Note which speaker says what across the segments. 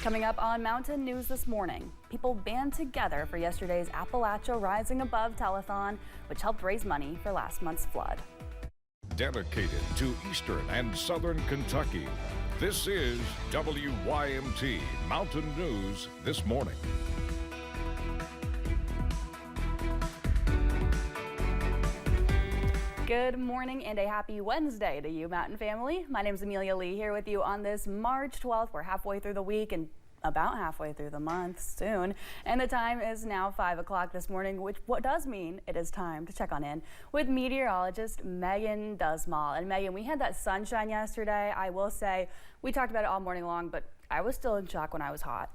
Speaker 1: Coming up on Mountain News this morning, people band together for yesterday's Appalachia Rising Above telethon, which helped raise money for last month's flood.
Speaker 2: Dedicated to Eastern and Southern Kentucky, this is WYMT Mountain News this morning.
Speaker 1: Good morning and a happy Wednesday to you, Mountain family. My name is Amelia Lee here with you on this March 12th. We're halfway through the week and about halfway through the month soon. And the time is now 5 o'clock this morning, which what does mean it is time to check on in with meteorologist Megan Dusmall. And Megan, we had that sunshine yesterday. I will say we talked about it all morning long, but I was still in shock when I was hot.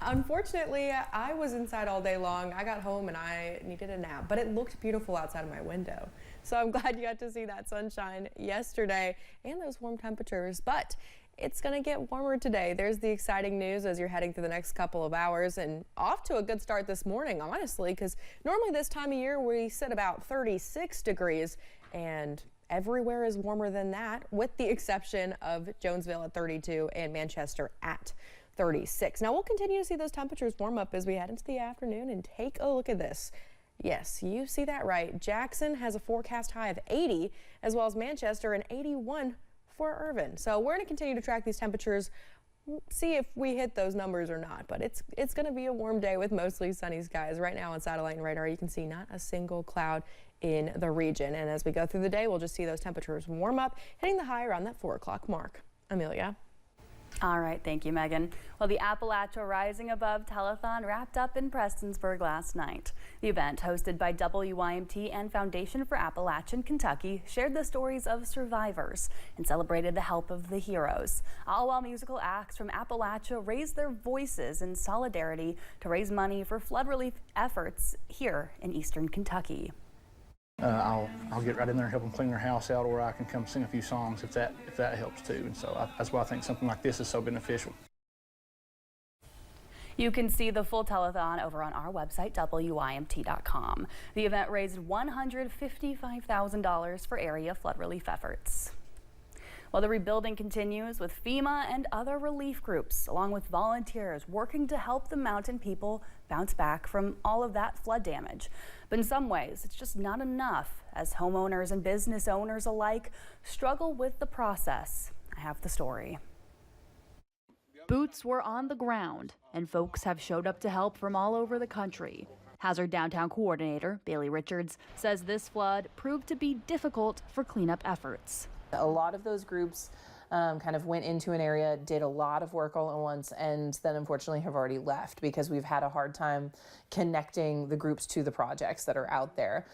Speaker 3: Unfortunately, I was inside all day long. I got home and I needed a nap, but it looked beautiful outside of my window. So I'm glad you got to see that sunshine yesterday and those warm temperatures, but it's going to get warmer today. There's the exciting news as you're heading through the next couple of hours, and off to a good start this morning, honestly, because normally this time of year we sit about 36 degrees and everywhere is warmer than that, with the exception of Jonesville at 32 and Manchester at 36. Now we'll continue to see those temperatures warm up as we head into the afternoon, and take a look at this. Yes, you see that right. Jackson has a forecast high of 80, as well as Manchester and 81 for Irvin. So we're going to continue to track these temperatures, see if we hit those numbers or not. But it's going to be a warm day with mostly sunny skies. Right now on satellite and radar, you can see not a single cloud in the region. And as we go through the day, we'll just see those temperatures warm up, hitting the high around that 4 o'clock mark. Amelia.
Speaker 1: All right, thank you, Megan. Well, the Appalachia Rising Above telethon wrapped up in Prestonsburg last night. The event, hosted by WYMT and Foundation for Appalachian Kentucky, shared the stories of survivors and celebrated the help of the heroes, all while musical acts from Appalachia raised their voices in solidarity to raise money for flood relief efforts here in Eastern Kentucky.
Speaker 4: I'll get right in there and help them clean their house out, or I can come sing a few songs if that helps too. And so that's why I think something like this is so beneficial.
Speaker 1: You can see the full telethon over on our website, WYMT.com. The event raised $155,000 for area flood relief efforts. Well, the rebuilding continues with FEMA and other relief groups, along with volunteers working to help the mountain people bounce back from all of that flood damage. But in some ways, it's just not enough, as homeowners and business owners alike struggle with the process. I have the story. Boots were on the ground, and folks have showed up to help from all over the country. Hazard Downtown Coordinator Bailey Richards says this flood proved to be difficult for cleanup efforts.
Speaker 5: A lot of those groups kind of went into an area, did a lot of work all at once, and then unfortunately have already left because we've had a hard time connecting the groups to the projects that are out there.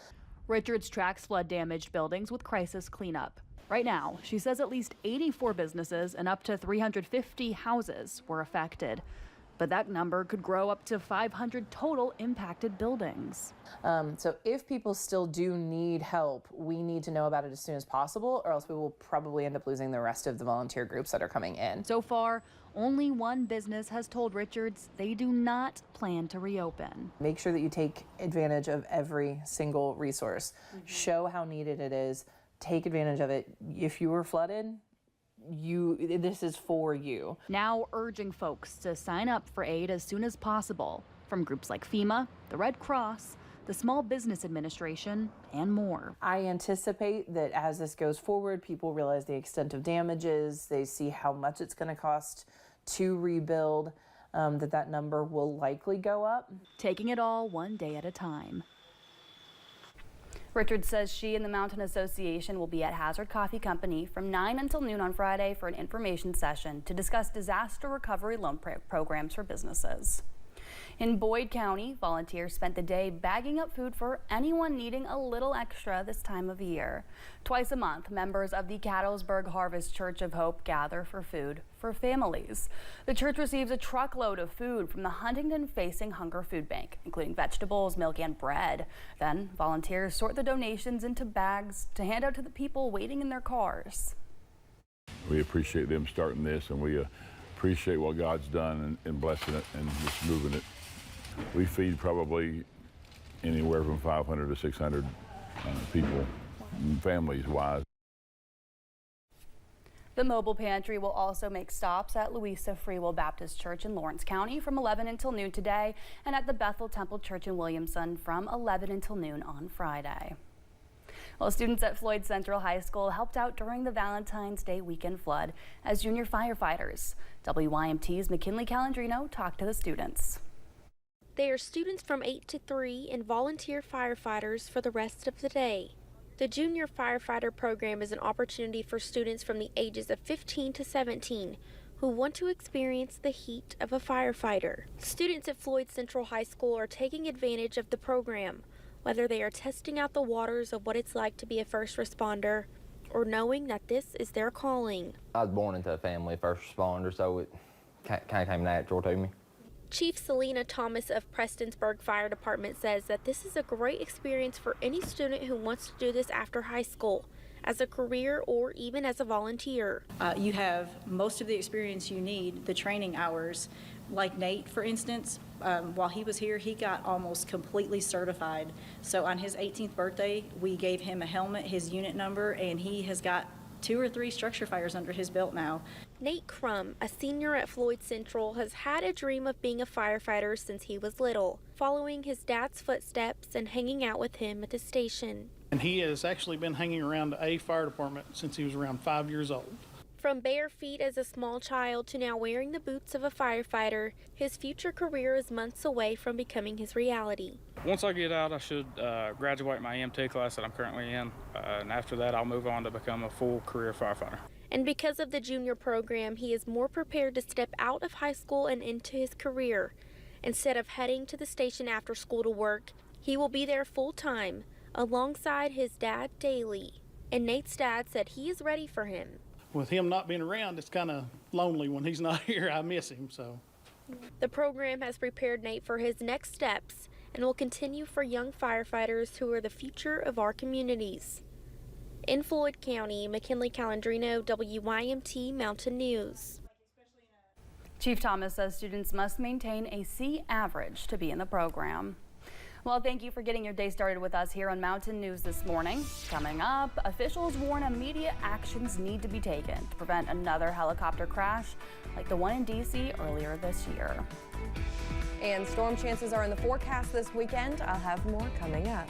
Speaker 1: Richards tracks flood damaged buildings with crisis cleanup. Right now, she says at least 84 businesses and up to 350 houses were affected. But that number could grow up to 500 total impacted buildings.
Speaker 5: So if people still do need help, we need to know about it as soon as possible, or else we will probably end up losing the rest of the volunteer groups that are coming in.
Speaker 1: So far, only one business has told Richards they do not plan to reopen.
Speaker 5: Make sure that you take advantage of every single resource. Show how needed it is. Take advantage of it. If you were flooded, this is for you.
Speaker 1: Now urging folks to sign up for aid as soon as possible from groups like FEMA, the Red Cross, the Small Business Administration, and more.
Speaker 5: I anticipate that as this goes forward, people realize the extent of damages, they see how much it's going to cost to rebuild, that number will likely go up.
Speaker 1: Taking it all one day at a time. Richards says she and the Mountain Association will be at Hazard Coffee Company from 9 until noon on Friday for an information session to discuss disaster recovery loan programs for businesses. In Boyd County, volunteers spent the day bagging up food for anyone needing a little extra this time of year. Twice a month, members of the Cattlesburg Harvest Church of Hope gather for food for families. The church receives a truckload of food from the Huntington Facing Hunger Food Bank, including vegetables, milk, and bread. Then volunteers sort the donations into bags to hand out to the people waiting in their cars.
Speaker 6: We appreciate them starting this, and we appreciate what God's done in blessing it and just moving it. We feed probably anywhere from 500 to 600 people, families-wise.
Speaker 1: The mobile pantry will also make stops at Louisa Free Will Baptist Church in Lawrence County from 11 until noon today and at the Bethel Temple Church in Williamson from 11 until noon on Friday. Well, students at Floyd Central High School helped out during the Valentine's Day weekend flood as junior firefighters. WYMT's McKinley Calandrino talked to the students.
Speaker 7: They are students from 8 to 3 and volunteer firefighters for the rest of the day. The Junior Firefighter program is an opportunity for students from the ages of 15 to 17 who want to experience the heat of a firefighter. Students at Floyd Central High School are taking advantage of the program, whether they are testing out the waters of what it's like to be a first responder or knowing that this is their calling.
Speaker 8: I was born into a family of first responders, so it kind of came natural to me.
Speaker 7: Chief Selena Thomas of Prestonsburg Fire Department says that this is a great experience for any student who wants to do this after high school, as a career or even as a volunteer.
Speaker 9: You have most of the experience you need, the training hours. Like Nate, for instance, while he was here, he got almost completely certified. So on his 18th birthday, we gave him a helmet, his unit number, and he has got 2 or 3 structure fires under his belt now.
Speaker 7: Nate Crum, a senior at Floyd Central, has had a dream of being a firefighter since he was little, following his dad's footsteps and hanging out with him at the station.
Speaker 10: And he has actually been hanging around a fire department since he was around 5 years old.
Speaker 7: From bare feet as a small child to now wearing the boots of a firefighter, his future career is months away from becoming his reality.
Speaker 11: Once I get out, I should graduate my EMT class that I'm currently in, and after that I'll move on to become a full career firefighter.
Speaker 7: And because of the junior program, he is more prepared to step out of high school and into his career. Instead of heading to the station after school to work, he will be there full time, alongside his dad daily. And Nate's dad said he is ready for him.
Speaker 10: With him not being around, it's kind of lonely when he's not here. I miss him, so.
Speaker 7: The program has prepared Nate for his next steps and will continue for young firefighters who are the future of our communities. In Floyd County, McKinley Calandrino, WYMT Mountain News.
Speaker 1: Chief Thomas says students must maintain a C average to be in the program. Well, thank you for getting your day started with us here on Mountain News this morning. Coming up, officials warn immediate actions need to be taken to prevent another helicopter crash like the one in D.C. earlier this year.
Speaker 3: And storm chances are in the forecast this weekend. I'll have more coming up.